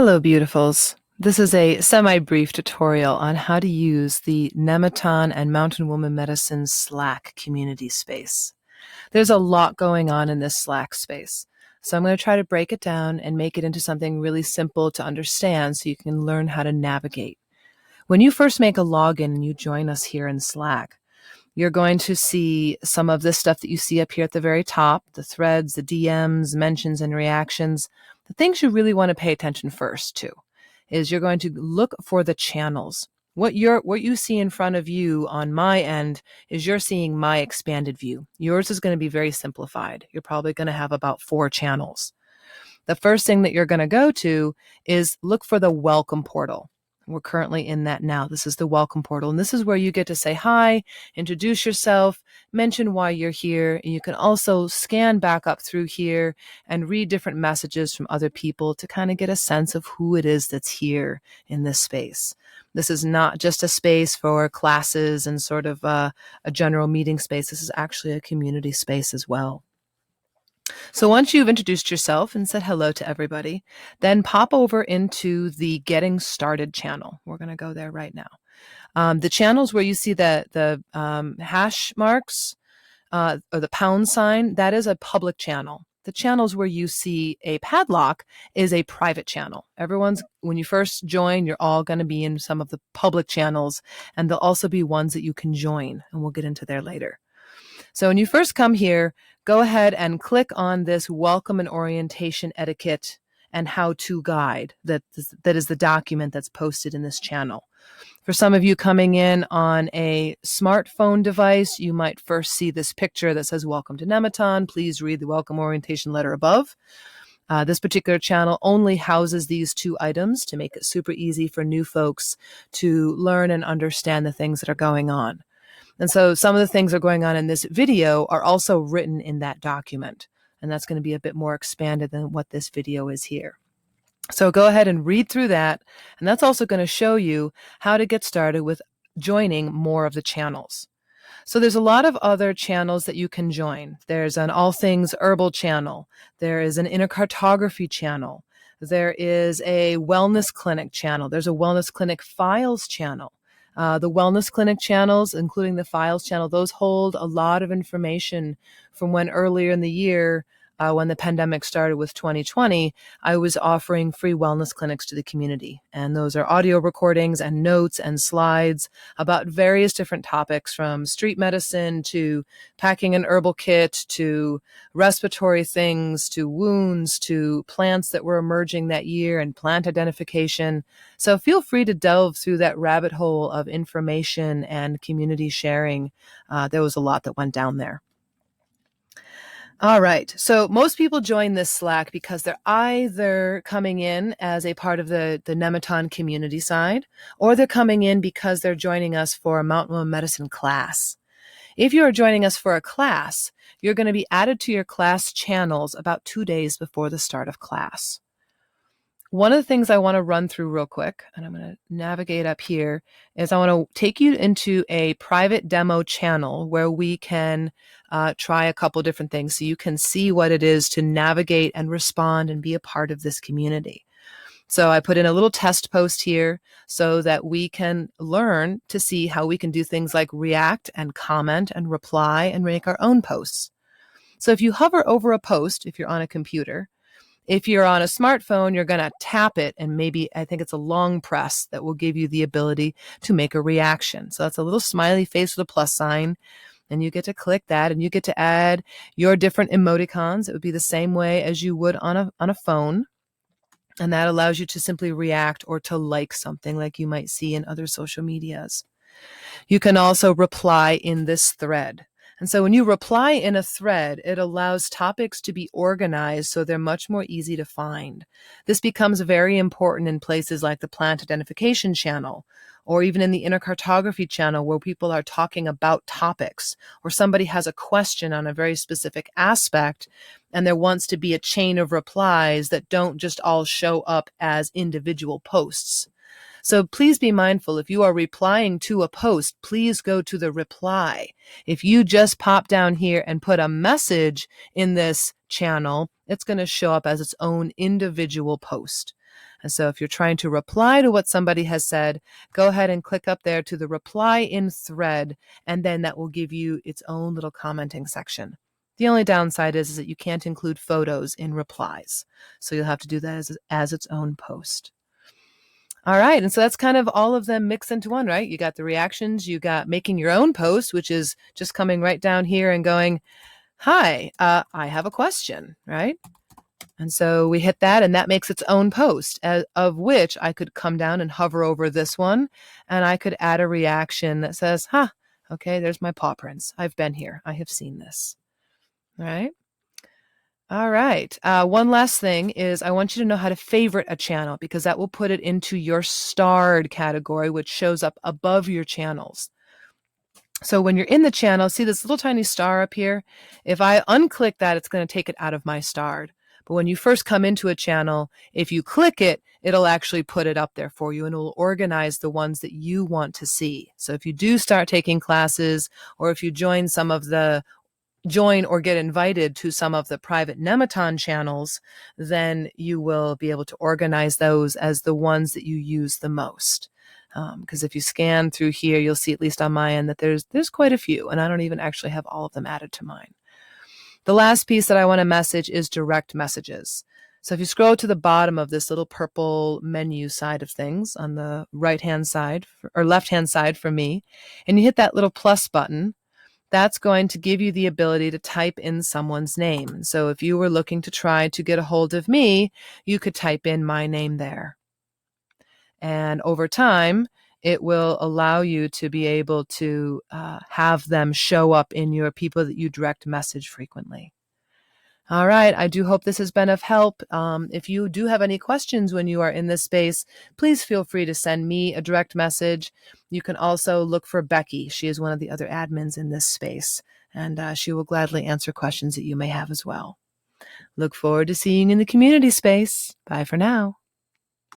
Hello, beautifuls. This is a semi-brief tutorial on how to use the Nemeton and Mountain Woman Medicine Slack community space. There's a lot going on in this Slack space, so I'm going to try to break it down and make it into something really simple to understand so you can learn how to navigate. When you first make a login and you join us here in Slack, you're going to see some of this stuff that you see up here at the very top, the threads, the DMs, mentions, and reactions. The things you really want to pay attention first to is you're going to look for the channels. What you see in front of you on my end is you're seeing my expanded view. Yours is going to be very simplified. You're probably going to have about 4 channels. The first thing that you're going to go to is look for the welcome portal. We're currently in that now. This is the welcome portal, and this is where you get to say hi, introduce yourself, mention why you're here, and you can also scan back up through here and read different messages from other people to kind of get a sense of who it is that's here in this space. This is not just a space for classes and sort of a general meeting space. This is actually a community space as well. So once you've introduced yourself and said hello to everybody, then pop over into the Getting Started channel. We're going to go there right now. The channels where you see the hash marks or the pound sign, that is a public channel. The channels where you see a padlock is a private channel. When you first join, you're all going to be in some of the public channels, and there'll also be ones that you can join, and we'll get into there later. So when you first come here, go ahead and click on this Welcome and Orientation Etiquette and How-To Guide. That is the document that's posted in this channel. For some of you coming in on a smartphone device, you might first see this picture that says Welcome to Nemeton. Please read the Welcome Orientation letter above. This particular channel only houses these 2 items to make it super easy for new folks to learn and understand the things that are going on. And so some of the things that are going on in this video are also written in that document. And that's going to be a bit more expanded than what this video is here. So go ahead and read through that. And that's also going to show you how to get started with joining more of the channels. So there's a lot of other channels that you can join. There's an All Things Herbal channel. There is an Inner Cartography channel. There is a Wellness Clinic channel. There's a Wellness Clinic Files channel. The Wellness Clinic channels, including the Files channel, those hold a lot of information from when earlier in the year, when the pandemic started with 2020, I was offering free wellness clinics to the community. And those are audio recordings and notes and slides about various different topics, from street medicine to packing an herbal kit to respiratory things to wounds to plants that were emerging that year and plant identification. So feel free to delve through that rabbit hole of information and community sharing. There was a lot that went down there. All right. So most people join this Slack because they're either coming in as a part of the Nemeton community side, or they're coming in because they're joining us for a Mountain Woman Medicine class. If you are joining us for a class, you're going to be added to your class channels about 2 days before the start of class. One of the things I want to run through real quick, and I'm going to navigate up here, is I want to take you into a private demo channel where we can try a couple different things so you can see what it is to navigate and respond and be a part of this community. So I put in a little test post here so that we can learn to see how we can do things like react and comment and reply and make our own posts. So if you hover over a post, if you're on a computer, if you're on a smartphone, you're going to tap it, and maybe I think it's a long press that will give you the ability to make a reaction. So that's a little smiley face with a plus sign, and you get to click that, and you get to add your different emoticons. It would be the same way as you would on a phone, and that allows you to simply react or to like something like you might see in other social medias. You can also reply in this thread. And so when you reply in a thread, it allows topics to be organized so they're much more easy to find. This becomes very important in places like the Plant Identification channel, or even in the Inner Cartography channel, where people are talking about topics, or somebody has a question on a very specific aspect, and there wants to be a chain of replies that don't just all show up as individual posts. So please be mindful. If you are replying to a post, please go to the reply. If you just pop down here and put a message in this channel, it's going to show up as its own individual post. And so if you're trying to reply to what somebody has said, go ahead and click up there to the reply in thread, and then that will give you its own little commenting section. The only downside is that you can't include photos in replies. So you'll have to do that as its own post. All right. And so that's kind of all of them mixed into one, right? You got the reactions, you got making your own post, which is just coming right down here and going, hi, I have a question, right? And so we hit that, and that makes its own post, of which I could come down and hover over this one, and I could add a reaction that says, okay, there's my paw prints. I've been here. I have seen this. All right. All right. One last thing is I want you to know how to favorite a channel, because that will put it into your starred category, which shows up above your channels. So when you're in the channel, see this little tiny star up here? If I unclick that, it's going to take it out of my starred. But when you first come into a channel, if you click it, it'll actually put it up there for you, and it will organize the ones that you want to see. So if you do start taking classes, or if you join or get invited to some of the private Nemeton channels, then you will be able to organize those as the ones that you use the most. Because if you scan through here, you'll see, at least on my end, that there's quite a few, and I don't even actually have all of them added to mine. The last piece that I want to message is direct messages. So if you scroll to the bottom of this little purple menu side of things on the right-hand side, or left-hand side for me, and you hit that little plus button, that's going to give you the ability to type in someone's name. So if you were looking to try to get a hold of me, you could type in my name there. And over time, it will allow you to be able to have them show up in your people that you direct message frequently. All right. I do hope this has been of help. If you do have any questions when you are in this space, please feel free to send me a direct message. You can also look for Becky. She is one of the other admins in this space, and she will gladly answer questions that you may have as well. Look forward to seeing you in the community space. Bye for now.